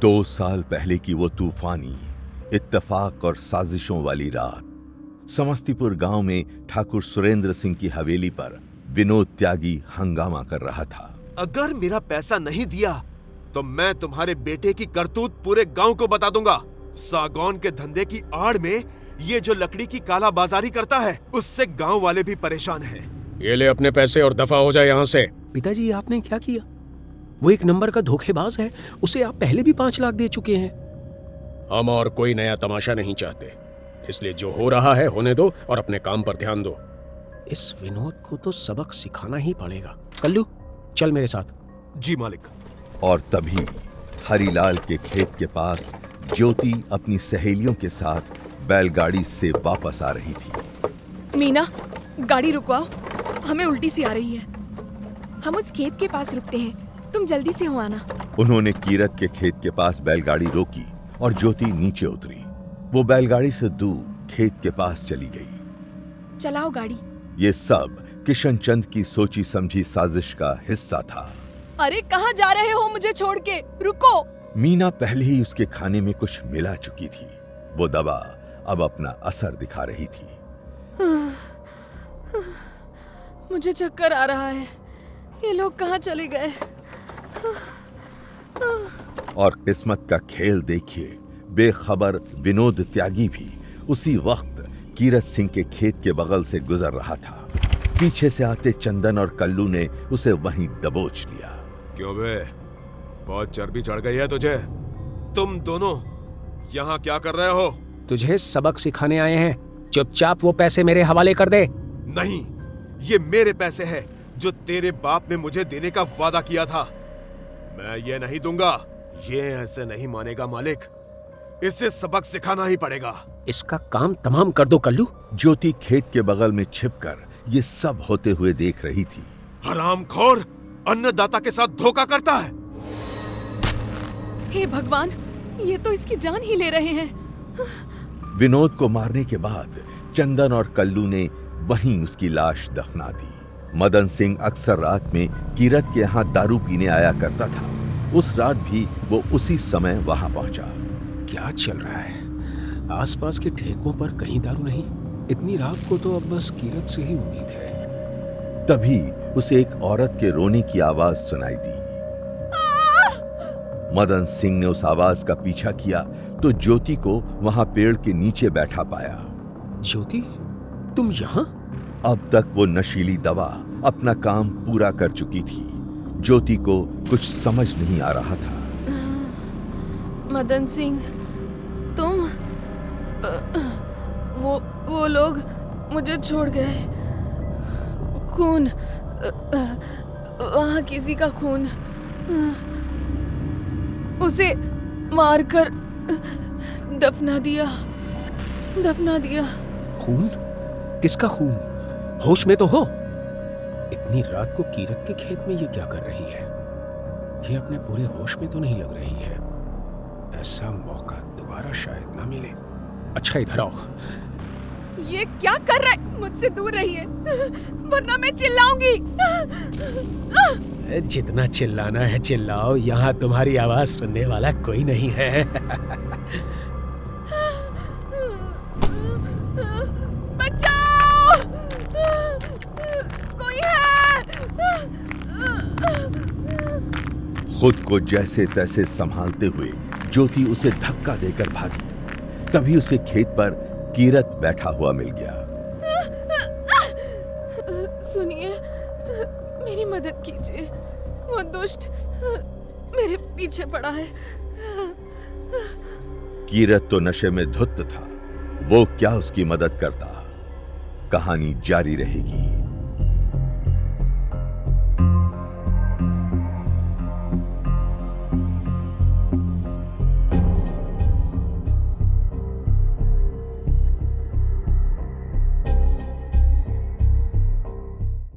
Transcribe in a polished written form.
2 साल पहले की वो तूफानी, इत्तेफाक और साजिशों वाली रात समस्तीपुर गांव में ठाकुर सुरेंद्र सिंह की हवेली पर विनोद त्यागी हंगामा कर रहा था। अगर मेरा पैसा नहीं दिया तो मैं तुम्हारे बेटे की करतूत पूरे गांव को बता दूंगा। सागौन के धंधे की आड़ में ये जो लकड़ी की काला बाजारी करता है, उससे गांव वाले भी परेशान हैं। ये ले अपने पैसे और दफा हो जाए यहाँ से। पिताजी, आपने क्या किया? वो एक नंबर का धोखेबाज है, उसे आप पहले भी 5 लाख दे चुके हैं। हम और कोई नया तमाशा नहीं चाहते, इसलिए जो हो रहा है होने दो और अपने काम पर ध्यान दो। इस विनोद को तो सबक सिखाना ही पड़ेगा। कल्लू, चल मेरे साथ। जी मालिक। और तभी हरीलाल के खेत के पास ज्योति अपनी सहेलियों के साथ बैलगाड़ी से वापस आ रही थी। मीना, गाड़ी रुकवाओ, हमें उल्टी सी आ रही है। हम उस खेत के पास रुकते हैं, तुम जल्दी से हो आना। उन्होंने कीरत के खेत के पास बैलगाड़ी रोकी और ज्योति नीचे उतरी। वो बैलगाड़ी से दूर खेत के पास चली गई। चलाओ गाड़ी। ये सब किशन चंद की सोची समझी साजिश का हिस्सा था। अरे कहाँ जा रहे हो मुझे छोड़ के? रुको। मीना पहले ही उसके खाने में कुछ मिला चुकी थी। वो दवा अब अपना असर दिखा रही थी। मुझे चक्कर आ रहा है। ये लोग कहाँ चले गए? और किस्मत का खेल देखिए, बेखबर विनोद त्यागी भी उसी वक्त कीरत सिंह के खेत के बगल से गुजर रहा था। पीछे से आते चंदन और कल्लू ने उसे वहीं दबोच लिया। क्यों बे, बहुत चर्बी चढ़ गई है तुझे? तुम दोनों यहाँ क्या कर रहे हो? तुझे सबक सिखाने आए हैं। चुपचाप वो पैसे मेरे हवाले कर दे। नहीं, ये मेरे पैसे हैं जो तेरे बाप ने मुझे देने का वादा किया था। मैं ये नहीं दूंगा। ये ऐसे नहीं मानेगा मालिक, इसे सबक सिखाना ही पड़ेगा। इसका काम तमाम कर दो कल्लू। ज्योति खेत के बगल में छिपकर ये सब होते हुए देख रही थी। हरामखोर अन्नदाता के साथ धोखा करता है। हे भगवान, ये तो इसकी जान ही ले रहे हैं। विनोद को मारने के बाद चंदन और कल्लू ने वहीं उसकी लाश दफना दी। मदन सिंह अक्सर रात में कीरत के यहाँ दारू पीने आया करता था। उस रात भी वो उसी समय वहां पहुंचा। क्या चल रहा है? आसपास के ठेकों पर कहीं दारू नहीं। इतनी रात को तो अब बस कीरत से ही उम्मीद है। तभी उसे एक औरत के रोने की आवाज सुनाई दी। मदन सिंह ने उस आवाज का पीछा किया तो ज्योति को वहां पेड़ के नीचे बैठा पाया। ज्योति, तुम यहाँ? अब तक वो नशीली दवा अपना काम पूरा कर चुकी थी। ज्योति को कुछ समझ नहीं आ रहा था। मदन सिंह, तुम? वो लोग मुझे छोड़ गए। खून, वहाँ किसी का खून, उसे मारकर दफना दिया। खून? किसका खून? होश में तो हो? इतनी रात को कीरत के खेत में ये क्या कर रही है? ये अपने पूरे होश में तो नहीं लग रही है। ऐसा मौका दोबारा शायद ना मिले। अच्छा, इधर आओ। ये क्या कर रहा है? मुझसे दूर रहिए, वरना मैं चिल्लाऊंगी। जितना चिल्लाना है चिल्लाओ, यहाँ तुम्हारी आवाज सुनने वाला कोई नहीं है। बचाओ! कोई है? खुद को जैसे तैसे संभालते हुए ज्योति उसे धक्का देकर भागी। तभी उसे खेत पर कीरत बैठा हुआ मिल गया। सुनिए, मेरी मदद कीजिए। वो दुष्ट मेरे पीछे पड़ा है। कीरत तो नशे में धुत था, वो क्या उसकी मदद करता। कहानी जारी रहेगी।